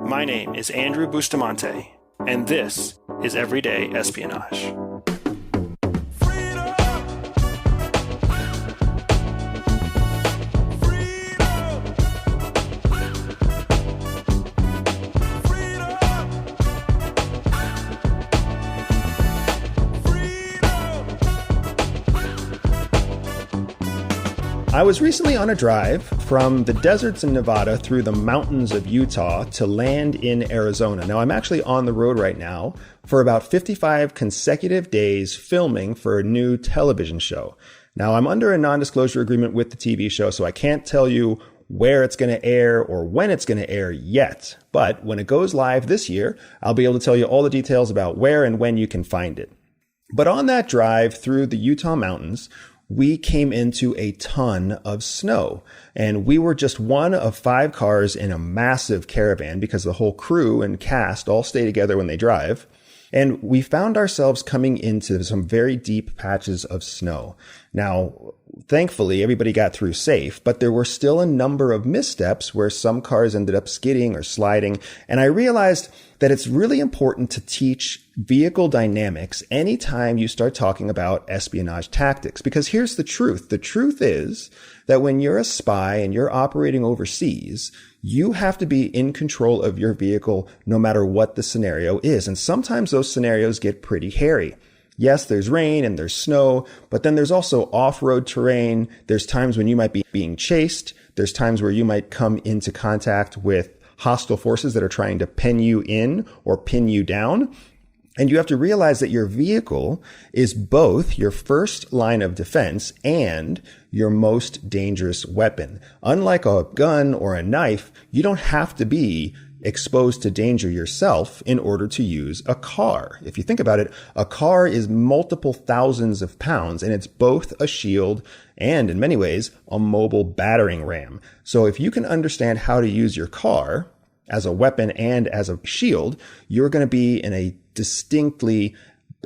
My name is Andrew Bustamante, and this is Everyday Espionage. I was recently on a drive from the deserts in Nevada through the mountains of Utah to land in Arizona. Now, I'm actually on the road right now for about 55 consecutive days filming for a new television show. Now, I'm under a non-disclosure agreement with the TV show, so I can't tell you where it's going to air or when it's going to air yet. But when it goes live this year, I'll be able to tell you all the details about where and when you can find it. But on that drive through the Utah mountains, we came into a ton of snow, and we were just one of 5 cars in a massive caravan because the whole crew and cast all stay together when they drive. And we found ourselves coming into some very deep patches of snow. Now, thankfully, everybody got through safe, but there were still a number of missteps where some cars ended up skidding or sliding. And I realized that it's really important to teach vehicle dynamics anytime you start talking about espionage tactics. Because here's the truth. The truth is that when you're a spy and you're operating overseas, you have to be in control of your vehicle no matter what the scenario is. And sometimes those scenarios get pretty hairy. Yes, there's rain and there's snow, but then there's also off-road terrain. There's times when you might be being chased. There's times where you might come into contact with hostile forces that are trying to pen you in or pin you down. And you have to realize that your vehicle is both your first line of defense and your most dangerous weapon. Unlike a gun or a knife, you don't have to be exposed to danger yourself in order to use a car. If you think about it, a car is multiple thousands of pounds, and it's both a shield and, in many ways, a mobile battering ram. So if you can understand how to use your car as a weapon and as a shield, you're going to be in a distinctly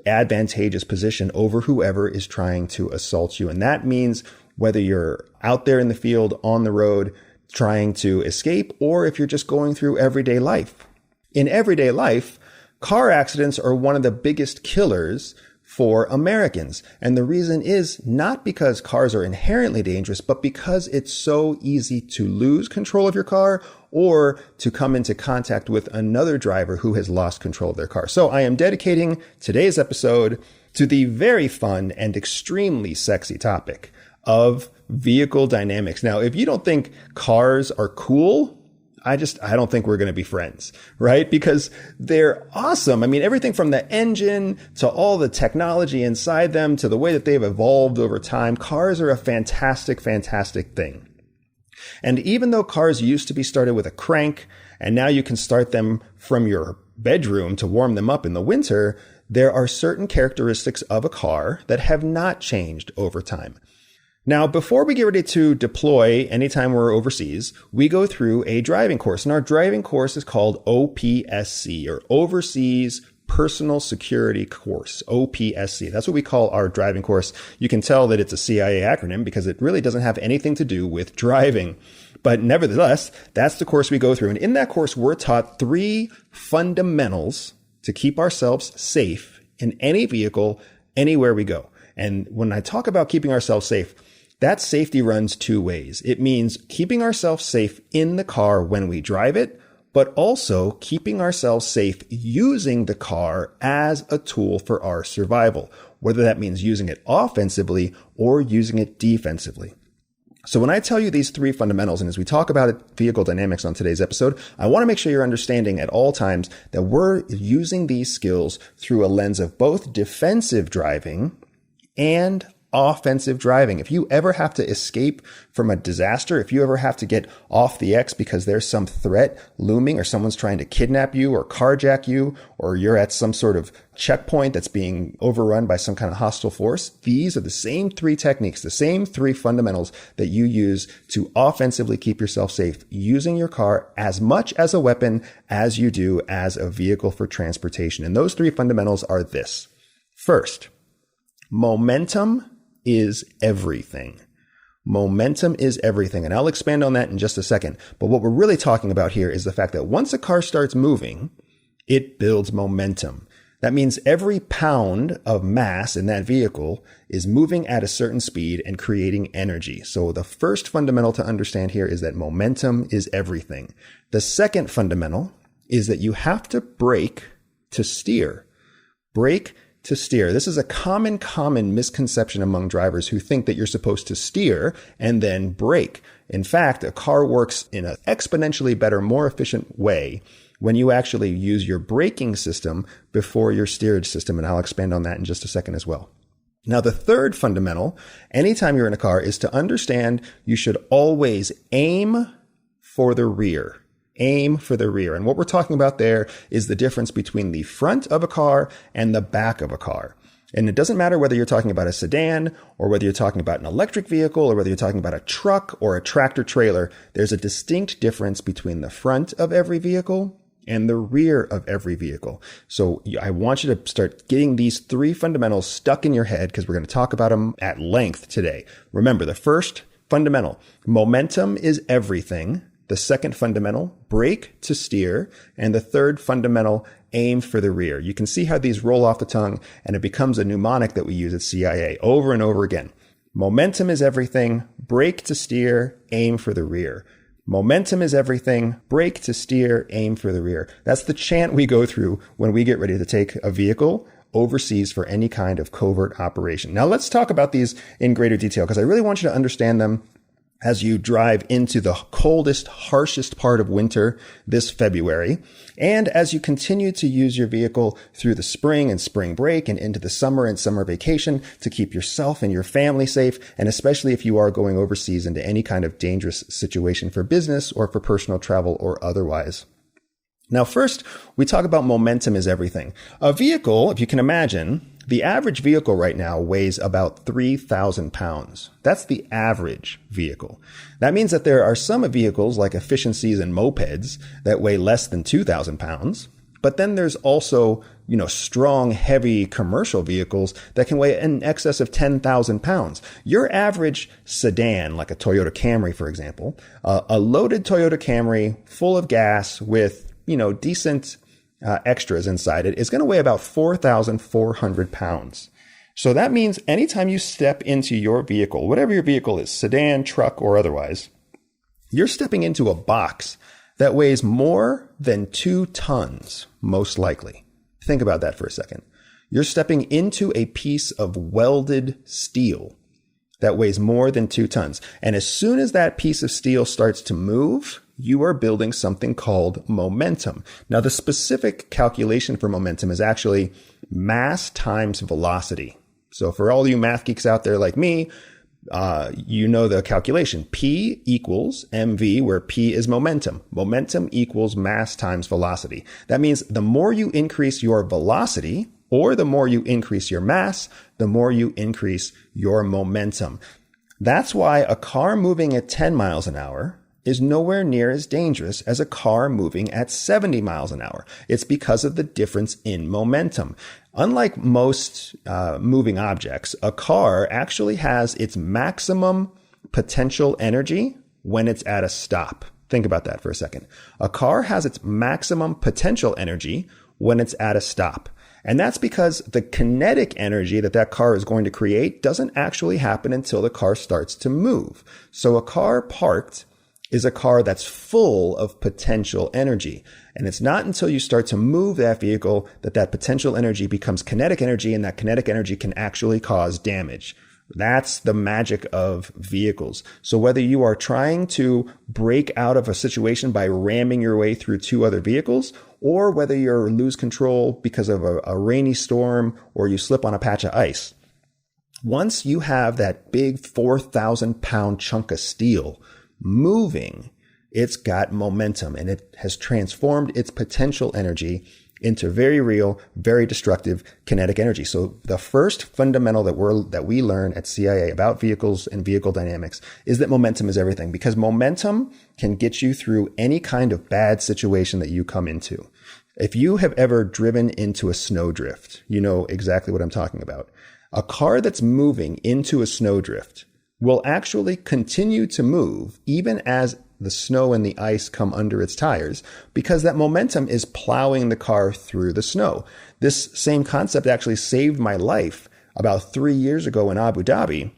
advantageous position over whoever is trying to assault you. And that means whether you're out there in the field, on the road, trying to escape, or if you're just going through everyday life. In everyday life, car accidents are one of the biggest killers for Americans. And the reason is not because cars are inherently dangerous, but because it's so easy to lose control of your car or to come into contact with another driver who has lost control of their car. So I am dedicating today's episode to the very fun and extremely sexy topic of vehicle dynamics. Now, if you don't think cars are cool, I don't think we're going to be friends, right? Because they're awesome. I mean, everything from the engine to all the technology inside them to the way that they've evolved over time, cars are a fantastic, fantastic thing. And even though cars used to be started with a crank, and now you can start them from your bedroom to warm them up in the winter, there are certain characteristics of a car that have not changed over time. Now, before we get ready to deploy anytime we're overseas, we go through a driving course. And our driving course is called OPSC, or Overseas Personal Security Course, OPSC. That's what we call our driving course. You can tell that it's a CIA acronym because it really doesn't have anything to do with driving. But nevertheless, that's the course we go through. And in that course, we're taught 3 fundamentals to keep ourselves safe in any vehicle, anywhere we go. And when I talk about keeping ourselves safe, that safety runs 2 ways. It means keeping ourselves safe in the car when we drive it, but also keeping ourselves safe using the car as a tool for our survival, whether that means using it offensively or using it defensively. So when I tell you these 3 fundamentals, and as we talk about vehicle dynamics on today's episode, I want to make sure you're understanding at all times that we're using these skills through a lens of both defensive driving and offensive driving. If you ever have to escape from a disaster, if you ever have to get off the X because there's some threat looming or someone's trying to kidnap you or carjack you, or you're at some sort of checkpoint that's being overrun by some kind of hostile force, these are the same 3 techniques, the same 3 fundamentals that you use to offensively keep yourself safe, using your car as much as a weapon as you do as a vehicle for transportation. And those 3 fundamentals are this. First, momentum is everything. Momentum is everything. And I'll expand on that in just a second. But what we're really talking about here is the fact that once a car starts moving, it builds momentum. That means every pound of mass in that vehicle is moving at a certain speed and creating energy. So the first fundamental to understand here is that momentum is everything. The second fundamental is that you have to brake to steer. Brake to steer. This is a common misconception among drivers who think that you're supposed to steer and then brake. In fact, a car works in an exponentially better, more efficient way when you actually use your braking system before your steerage system. And I'll expand on that in just a second as well. Now, the third fundamental, anytime you're in a car, is to understand you should always aim for the rear. Aim for the rear. And what we're talking about there is the difference between the front of a car and the back of a car. And it doesn't matter whether you're talking about a sedan or whether you're talking about an electric vehicle or whether you're talking about a truck or a tractor trailer. There's a distinct difference between the front of every vehicle and the rear of every vehicle. So I want you to start getting these three fundamentals stuck in your head because we're going to talk about them at length today. Remember, the first fundamental, momentum is everything. The second fundamental, brake to steer. And the third fundamental, aim for the rear. You can see how these roll off the tongue and it becomes a mnemonic that we use at CIA over and over again. Momentum is everything, brake to steer, aim for the rear. Momentum is everything, brake to steer, aim for the rear. That's the chant we go through when we get ready to take a vehicle overseas for any kind of covert operation. Now let's talk about these in greater detail because I really want you to understand them as you drive into the coldest, harshest part of winter this February. And as you continue to use your vehicle through the spring and spring break and into the summer and summer vacation to keep yourself and your family safe, and especially if you are going overseas into any kind of dangerous situation for business or for personal travel or otherwise. Now, first, we talk about momentum is everything. A vehicle, if you can imagine, the average vehicle right now weighs about 3,000 pounds. That's the average vehicle. That means that there are some vehicles like efficiencies and mopeds that weigh less than 2,000 pounds. But then there's also, strong, heavy commercial vehicles that can weigh in excess of 10,000 pounds. Your average sedan, like a Toyota Camry, for example, a loaded Toyota Camry full of gas with decent extras inside it is going to weigh about 4,400 pounds. So that means anytime you step into your vehicle, whatever your vehicle is, sedan, truck, or otherwise, you're stepping into a box that weighs more than 2 tons, most likely. Think about that for a second. You're stepping into a piece of welded steel that weighs more than 2 tons. And as soon as that piece of steel starts to move, you are building something called momentum. Now, the specific calculation for momentum is actually mass times velocity. So for all you math geeks out there like me, you know the calculation. P equals mv, where P is momentum. Momentum equals mass times velocity. That means the more you increase your velocity, or the more you increase your mass, the more you increase your momentum. That's why a car moving at 10 miles an hour is nowhere near as dangerous as a car moving at 70 miles an hour. It's because of the difference in momentum. Unlike most moving objects, a car actually has its maximum potential energy when it's at a stop. Think about that for a second. A car has its maximum potential energy when it's at a stop. And that's because the kinetic energy that car is going to create doesn't actually happen until the car starts to move. So a car parked is a car that's full of potential energy. And it's not until you start to move that vehicle that potential energy becomes kinetic energy, and that kinetic energy can actually cause damage. That's the magic of vehicles. So whether you are trying to break out of a situation by ramming your way through 2 other vehicles, or whether you lose control because of a rainy storm or you slip on a patch of ice, once you have that big 4,000 pound chunk of steel moving, it's got momentum, and it has transformed its potential energy into very real, very destructive kinetic energy. So the first fundamental that we learn at CIA about vehicles and vehicle dynamics is that momentum is everything, because momentum can get you through any kind of bad situation that you come into. If you have ever driven into a snowdrift, you know exactly what I'm talking about. A car that's moving into a snowdrift will actually continue to move even as the snow and the ice come under its tires, because that momentum is plowing the car through the snow. This same concept actually saved my life about 3 years ago in Abu Dhabi,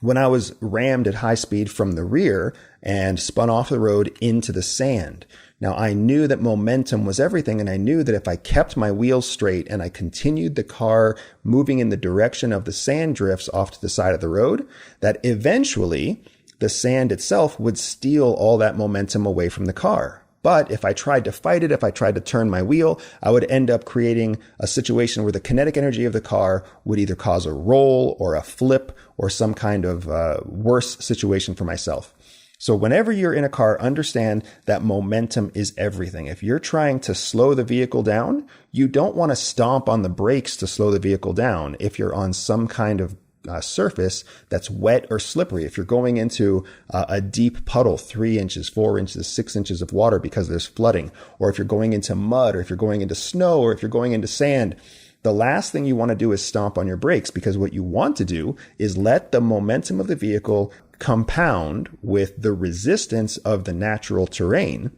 when I was rammed at high speed from the rear and spun off the road into the sand. Now, I knew that momentum was everything, and I knew that if I kept my wheels straight and I continued the car moving in the direction of the sand drifts off to the side of the road, that eventually the sand itself would steal all that momentum away from the car. But if I tried to fight it, if I tried to turn my wheel, I would end up creating a situation where the kinetic energy of the car would either cause a roll or a flip or some kind of worse situation for myself. So whenever you're in a car, understand that momentum is everything. If you're trying to slow the vehicle down, you don't want to stomp on the brakes to slow the vehicle down if you're on some kind of surface that's wet or slippery. If you're going into a deep puddle, 3 inches, 4 inches, 6 inches of water because there's flooding, or if you're going into mud, or if you're going into snow, or if you're going into sand, the last thing you want to do is stomp on your brakes, because what you want to do is let the momentum of the vehicle compound with the resistance of the natural terrain,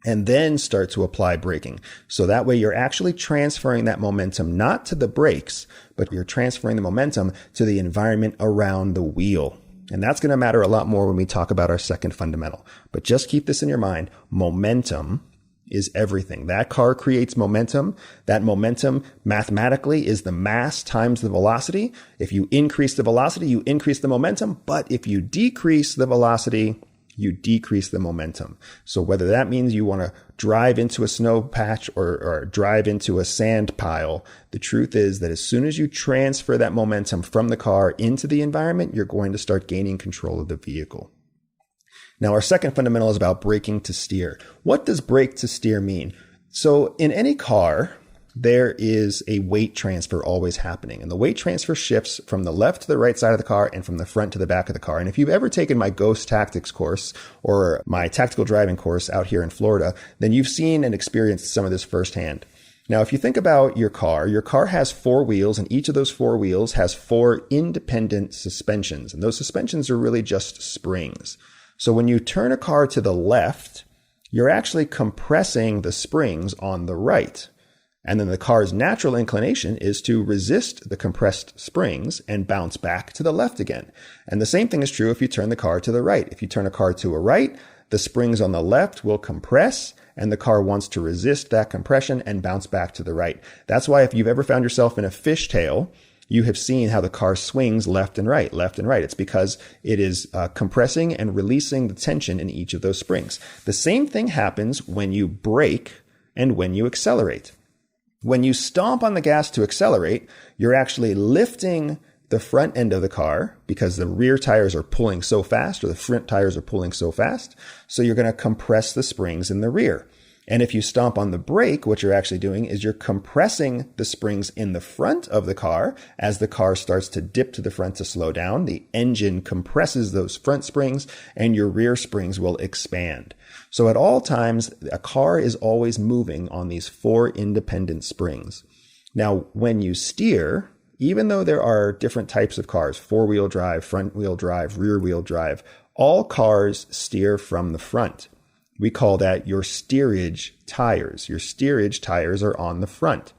and then start to apply braking. So that way you're actually transferring that momentum not to the brakes, but you're transferring the momentum to the environment around the wheel. And that's going to matter a lot more when we talk about our second fundamental. But just keep this in your mind. Momentum is everything. That car creates momentum. That momentum mathematically is the mass times the velocity. If you increase the velocity, you increase the momentum. But if you decrease the velocity, you decrease the momentum. So whether that means you want to drive into a snow patch or drive into a sand pile, the truth is that as soon as you transfer that momentum from the car into the environment, you're going to start gaining control of the vehicle. Now, our second fundamental is about braking to steer. What does brake to steer mean? So in any car, there is a weight transfer always happening. And the weight transfer shifts from the left to the right side of the car and from the front to the back of the car. And if you've ever taken my Ghost Tactics course or my tactical driving course out here in Florida, then you've seen and experienced some of this firsthand. Now, if you think about your car has 4 wheels, and each of those 4 wheels has 4 independent suspensions. And those suspensions are really just springs. So when you turn a car to the left, you're actually compressing the springs on the right. And then the car's natural inclination is to resist the compressed springs and bounce back to the left again. And the same thing is true if you turn the car to the right. If you turn a car to a right, the springs on the left will compress, and the car wants to resist that compression and bounce back to the right. That's why if you've ever found yourself in a fishtail, you have seen how the car swings left and right, left and right. It's because it is compressing and releasing the tension in each of those springs. The same thing happens when you brake and when you accelerate. When you stomp on the gas to accelerate, you're actually lifting the front end of the car because the rear tires are pulling so fast, or the front tires are pulling so fast. So you're going to compress the springs in the rear. And if you stomp on the brake, what you're actually doing is you're compressing the springs in the front of the car. As the car starts to dip to the front to slow down, the engine compresses those front springs and your rear springs will expand. So at all times, a car is always moving on these 4 independent springs. Now, when you steer, even though there are different types of cars, 4-wheel drive, front-wheel drive, rear-wheel drive, all cars steer from the front. We call that your steerage tires. Your steerage tires are on the front.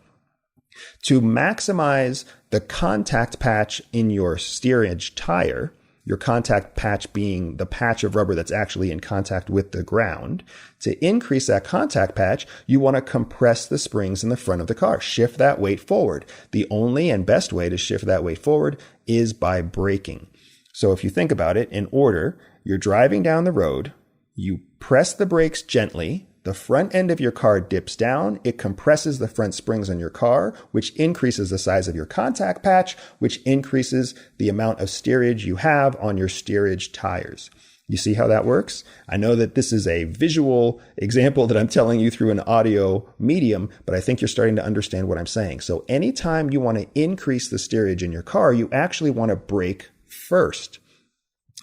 To maximize the contact patch in your steerage tire, your contact patch being the patch of rubber that's actually in contact with the ground, to increase that contact patch, you want to compress the springs in the front of the car. Shift that weight forward. The only and best way to shift that weight forward is by braking. So if you think about it in order, you're driving down the road, you press the brakes gently, the front end of your car dips down, it compresses the front springs on your car, which increases the size of your contact patch, which increases the amount of steerage you have on your steerage tires. You see how that works? I know that this is a visual example that I'm telling you through an audio medium, but I think you're starting to understand what I'm saying. So anytime you want to increase the steerage in your car, you actually want to brake first.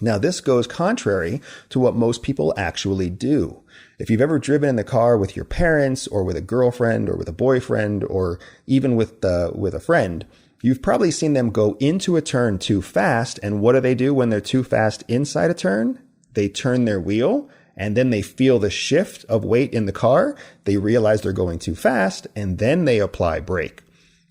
Now, this goes contrary to what most people actually do. If you've ever driven in the car with your parents or with a girlfriend or with a boyfriend or even with a friend, you've probably seen them go into a turn too fast. And what do they do when they're too fast inside a turn? They turn their wheel, and then they feel the shift of weight in the car. They realize they're going too fast, and then they apply brake.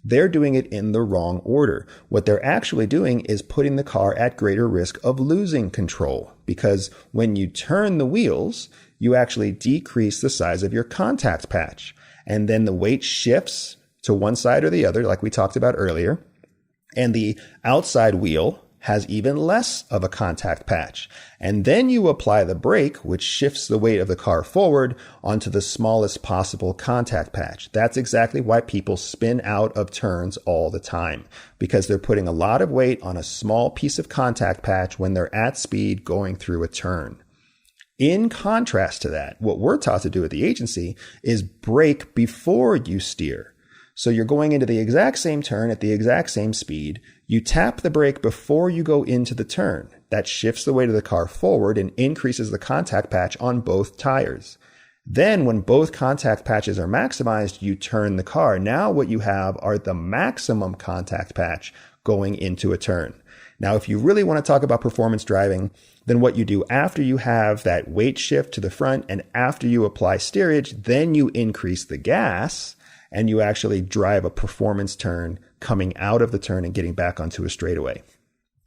They're doing it in the wrong order. What they're actually doing is putting the car at greater risk of losing control, because when you turn the wheels, you actually decrease the size of your contact patch. And then the weight shifts to one side or the other, like we talked about earlier. And the outside wheel has even less of a contact patch. And then you apply the brake, which shifts the weight of the car forward onto the smallest possible contact patch. That's exactly why people spin out of turns all the time, because they're putting a lot of weight on a small piece of contact patch when they're at speed going through a turn. In contrast to that, what we're taught to do at the agency is brake before you steer. So you're going into the exact same turn at the exact same speed. You tap the brake before you go into the turn. That shifts the weight of the car forward and increases the contact patch on both tires. Then when both contact patches are maximized, you turn the car. Now what you have are the maximum contact patch going into a turn. Now, if you really want to talk about performance driving, then what you do after you have that weight shift to the front and after you apply steerage, then you increase the gas and you actually drive a performance turn coming out of the turn and getting back onto a straightaway.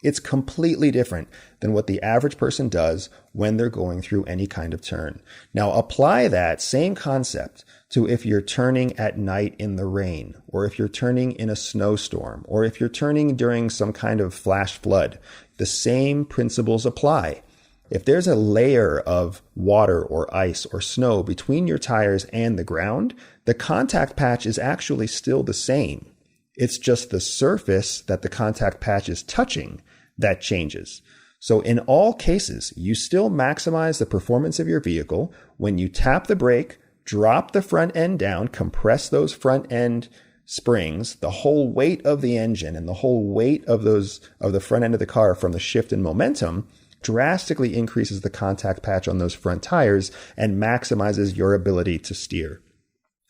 It's completely different than what the average person does when they're going through any kind of turn. Now, apply that same concept to if you're turning at night in the rain, or if you're turning in a snowstorm, or if you're turning during some kind of flash flood. The same principles apply. If there's a layer of water or ice or snow between your tires and the ground, the contact patch is actually still the same. It's just the surface that the contact patch is touching that changes. So in all cases, you still maximize the performance of your vehicle when you tap the brake, drop the front end down, compress those front end springs, the whole weight of the engine and the whole weight of the front end of the car from the shift in momentum drastically increases the contact patch on those front tires and maximizes your ability to steer.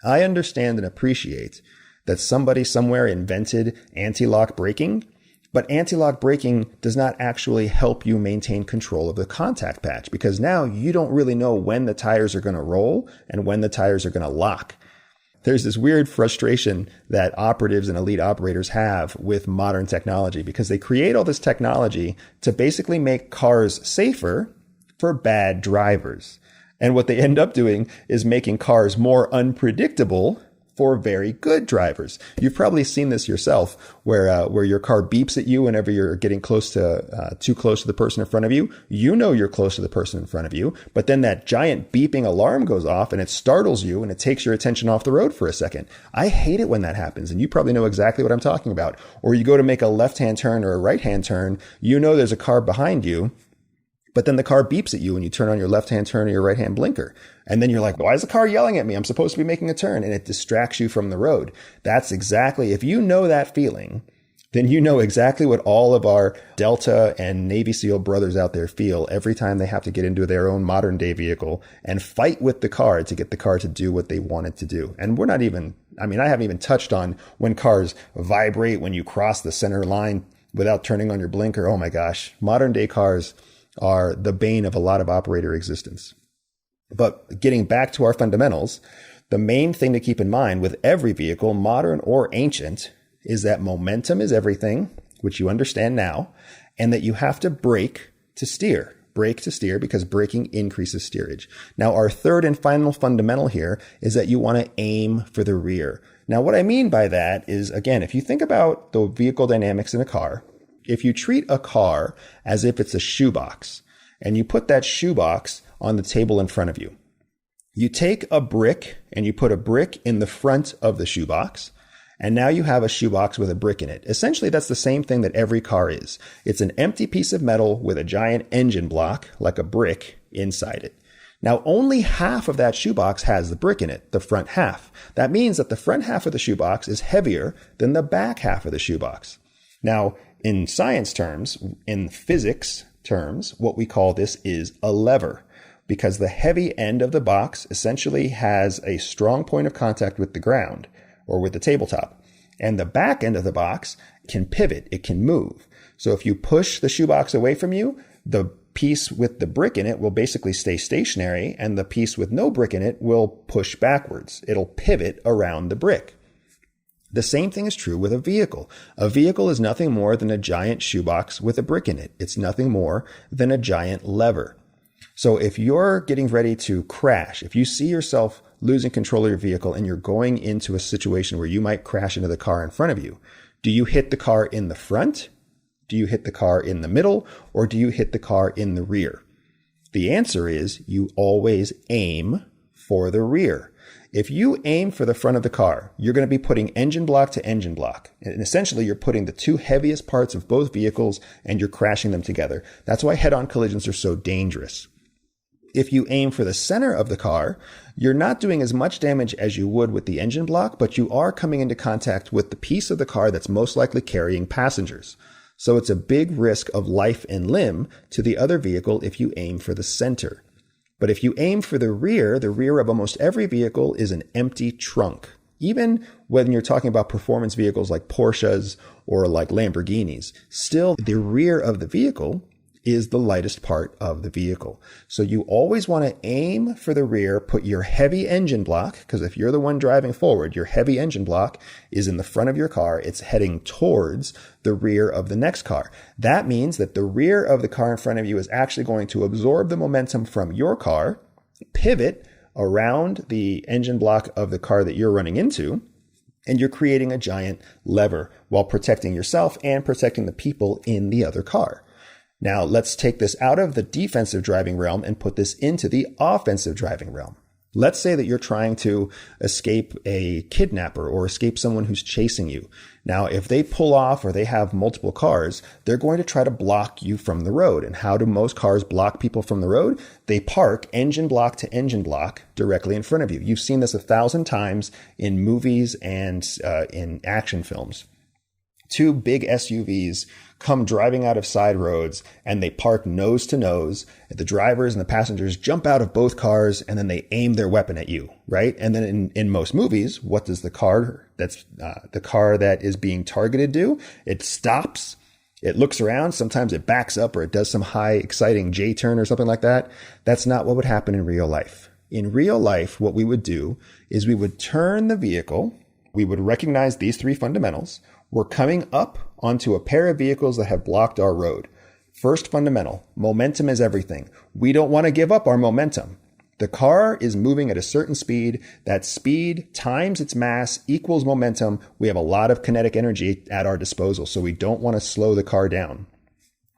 I understand and appreciate that somebody somewhere invented anti-lock braking, but anti-lock braking does not actually help you maintain control of the contact patch, because now you don't really know when the tires are going to roll and when the tires are going to lock. There's this weird frustration that operatives and elite operators have with modern technology, because they create all this technology to basically make cars safer for bad drivers. And what they end up doing is making cars more unpredictable for very good drivers. You've probably seen this yourself, where your car beeps at you whenever you're getting too close to the person in front of you. You know you're close to the person in front of you, but then that giant beeping alarm goes off and it startles you and it takes your attention off the road for a second. I hate it when that happens, and you probably know exactly what I'm talking about. Or you go to make a left-hand turn or a right-hand turn, you know there's a car behind you, but then the car beeps at you when you turn on your left-hand turn or your right-hand blinker. And then you're like, why is the car yelling at me? I'm supposed to be making a turn. And it distracts you from the road. That's exactly, if you know that feeling, then you know exactly what all of our Delta and Navy SEAL brothers out there feel every time they have to get into their own modern day vehicle and fight with the car to get the car to do what they want it to do. And I haven't even touched on when cars vibrate when you cross the center line without turning on your blinker. Oh my gosh, modern day cars are the bane of a lot of operator existence. But getting back to our fundamentals, the main thing to keep in mind with every vehicle, modern or ancient, is that momentum is everything, which you understand now, and that you have to brake to steer. Brake to steer, because braking increases steerage. Now, our third and final fundamental here is that you want to aim for the rear. Now, what I mean by that is, again, if you think about the vehicle dynamics in a car, if you treat a car as if it's a shoebox and you put that shoebox on the table in front of you, you take a brick and you put a brick in the front of the shoebox, and now you have a shoebox with a brick in it. Essentially, that's the same thing that every car is. It's an empty piece of metal with a giant engine block, like a brick, inside it. Now, only half of that shoebox has the brick in it, the front half. That means that the front half of the shoebox is heavier than the back half of the shoebox. Now, in science terms, in physics terms, what we call this is a lever, because the heavy end of the box essentially has a strong point of contact with the ground or with the tabletop. And the back end of the box can pivot, it can move. So if you push the shoebox away from you, the piece with the brick in it will basically stay stationary, and the piece with no brick in it will push backwards. It'll pivot around the brick. The same thing is true with a vehicle. A vehicle is nothing more than a giant shoebox with a brick in it. It's nothing more than a giant lever. So if you're getting ready to crash, if you see yourself losing control of your vehicle and you're going into a situation where you might crash into the car in front of you, do you hit the car in the front? Do you hit the car in the middle? Or do you hit the car in the rear? The answer is you always aim for the rear. If you aim for the front of the car, you're going to be putting engine block to engine block. And essentially, you're putting the two heaviest parts of both vehicles and you're crashing them together. That's why head-on collisions are so dangerous. If you aim for the center of the car, you're not doing as much damage as you would with the engine block, but you are coming into contact with the piece of the car that's most likely carrying passengers. So it's a big risk of life and limb to the other vehicle if you aim for the center. But if you aim for the rear of almost every vehicle is an empty trunk. Even when you're talking about performance vehicles like Porsches or like Lamborghinis, still the rear of the vehicle is the lightest part of the vehicle. So you always want to aim for the rear, put your heavy engine block, because if you're the one driving forward, your heavy engine block is in the front of your car. It's heading towards the rear of the next car. That means that the rear of the car in front of you is actually going to absorb the momentum from your car, pivot around the engine block of the car that you're running into, and you're creating a giant lever while protecting yourself and protecting the people in the other car. Now, let's take this out of the defensive driving realm and put this into the offensive driving realm. Let's say that you're trying to escape a kidnapper or escape someone who's chasing you. Now, if they pull off or they have multiple cars, they're going to try to block you from the road. And how do most cars block people from the road? They park engine block to engine block directly in front of you. You've seen this 1,000 times in movies and in action films. Two big SUVs come driving out of side roads and they park nose to nose. The drivers and the passengers jump out of both cars and then they aim their weapon at you, right? And then in most movies, what does the car that is being targeted do? It stops. It looks around. Sometimes it backs up or it does some high exciting J-turn or something like that. That's not what would happen in real life. In real life, what we would do is we would turn the vehicle. We would recognize these three fundamentals. We're coming up onto a pair of vehicles that have blocked our road. First fundamental, momentum is everything. We don't want to give up our momentum. The car is moving at a certain speed. That speed times its mass equals momentum. We have a lot of kinetic energy at our disposal, so we don't want to slow the car down.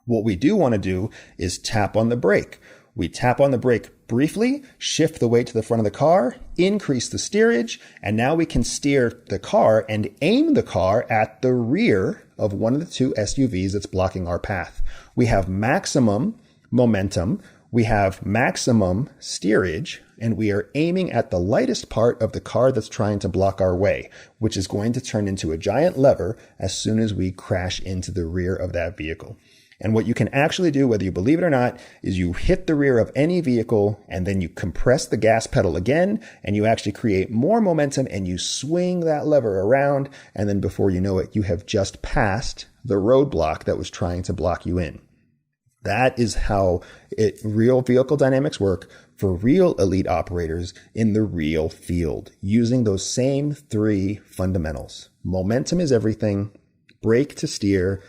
What we do want to do is tap on the brake. We tap on the brake briefly, shift the weight to the front of the car, increase the steerage, and now we can steer the car and aim the car at the rear of one of the two SUVs that's blocking our path. We have maximum momentum, we have maximum steerage, and we are aiming at the lightest part of the car that's trying to block our way, which is going to turn into a giant lever as soon as we crash into the rear of that vehicle. And what you can actually do, whether you believe it or not, is you hit the rear of any vehicle and then you compress the gas pedal again and you actually create more momentum and you swing that lever around. And then before you know it, you have just passed the roadblock that was trying to block you in. That is how real vehicle dynamics work for real elite operators in the real field, using those same three fundamentals. Momentum is everything, brake to steer,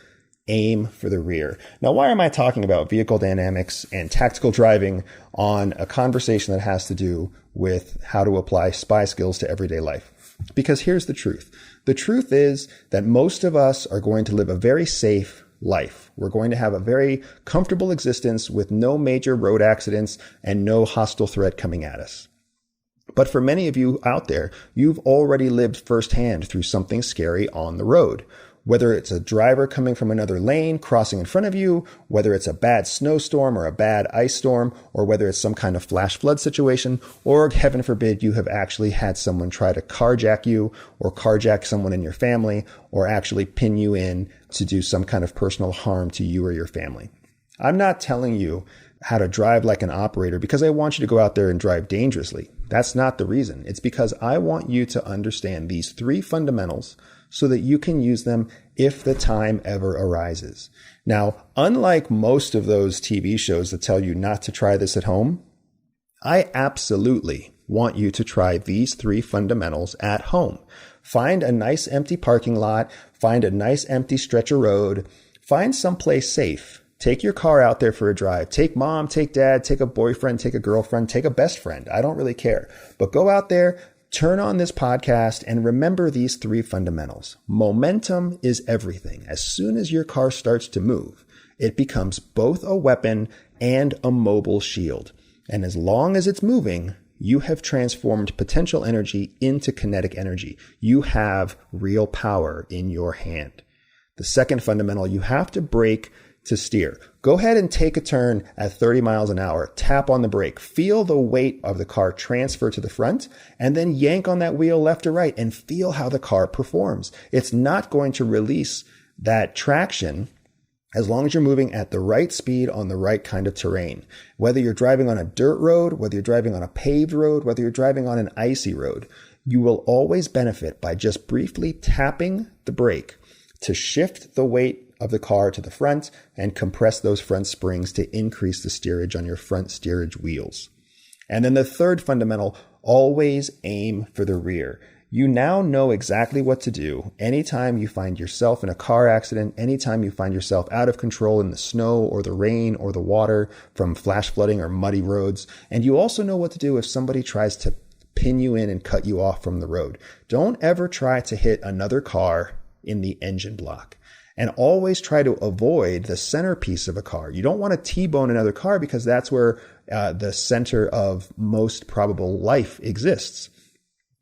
aim for the rear. Now, why am I talking about vehicle dynamics and tactical driving on a conversation that has to do with how to apply spy skills to everyday life? Because here's the truth. The truth is that most of us are going to live a very safe life. We're going to have a very comfortable existence with no major road accidents and no hostile threat coming at us. But for many of you out there, you've already lived firsthand through something scary on the road. Whether it's a driver coming from another lane crossing in front of you, whether it's a bad snowstorm or a bad ice storm, or whether it's some kind of flash flood situation, or heaven forbid you have actually had someone try to carjack you or carjack someone in your family or actually pin you in to do some kind of personal harm to you or your family. I'm not telling you how to drive like an operator because I want you to go out there and drive dangerously. That's not the reason. It's because I want you to understand these three fundamentals so that you can use them if the time ever arises. Now, unlike most of those TV shows that tell you not to try this at home, I absolutely want you to try these 3 fundamentals at home. Find a nice empty parking lot, find a nice empty stretch of road, find someplace safe. Take your car out there for a drive. Take mom, take dad, take a boyfriend, take a girlfriend, take a best friend. I don't really care. But go out there, turn on this podcast, and remember these 3 fundamentals. Momentum is everything. As soon as your car starts to move, it becomes both a weapon and a mobile shield. And as long as it's moving, you have transformed potential energy into kinetic energy. You have real power in your hand. The second fundamental, you have to brake to steer. Go ahead and take a turn at 30 miles an hour. Tap on the brake. Feel the weight of the car transfer to the front, and then yank on that wheel left or right and feel how the car performs. It's not going to release that traction as long as you're moving at the right speed on the right kind of terrain. Whether you're driving on a dirt road, whether you're driving on a paved road, whether you're driving on an icy road, you will always benefit by just briefly tapping the brake to shift the weight of the car to the front and compress those front springs to increase the steerage on your front steerage wheels. And then the third fundamental, always aim for the rear. You now know exactly what to do anytime you find yourself in a car accident, anytime you find yourself out of control in the snow or the rain or the water from flash flooding or muddy roads. And you also know what to do if somebody tries to pin you in and cut you off from the road. Don't ever try to hit another car in the engine block. And always try to avoid the centerpiece of a car. You don't want to T-bone another car because that's where the center of most probable life exists.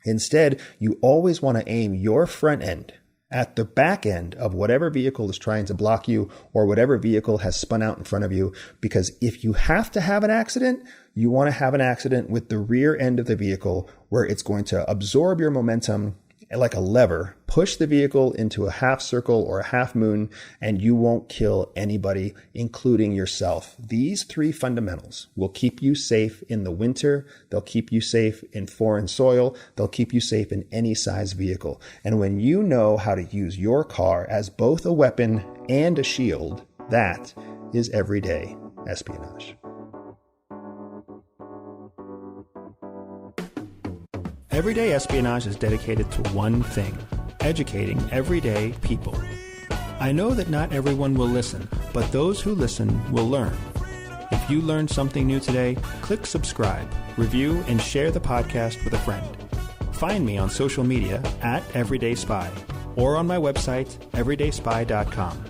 Instead, you always want to aim your front end at the back end of whatever vehicle is trying to block you or whatever vehicle has spun out in front of you. Because if you have to have an accident, you want to have an accident with the rear end of the vehicle where it's going to absorb your momentum like a lever, push the vehicle into a half circle or a half moon, and you won't kill anybody, including yourself. These 3 fundamentals will keep you safe in the winter. They'll keep you safe in foreign soil. They'll keep you safe in any size vehicle. And when you know how to use your car as both a weapon and a shield, that is everyday espionage. Everyday Espionage is dedicated to one thing: educating everyday people. I know that not everyone will listen, but those who listen will learn. If you learned something new today, click subscribe, review, and share the podcast with a friend. Find me on social media at Everyday Spy or on my website, everydayspy.com.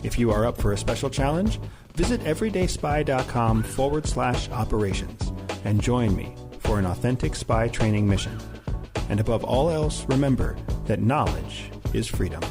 If you are up for a special challenge, visit everydayspy.com/operations and join me for an authentic spy training mission. And above all else, remember that knowledge is freedom.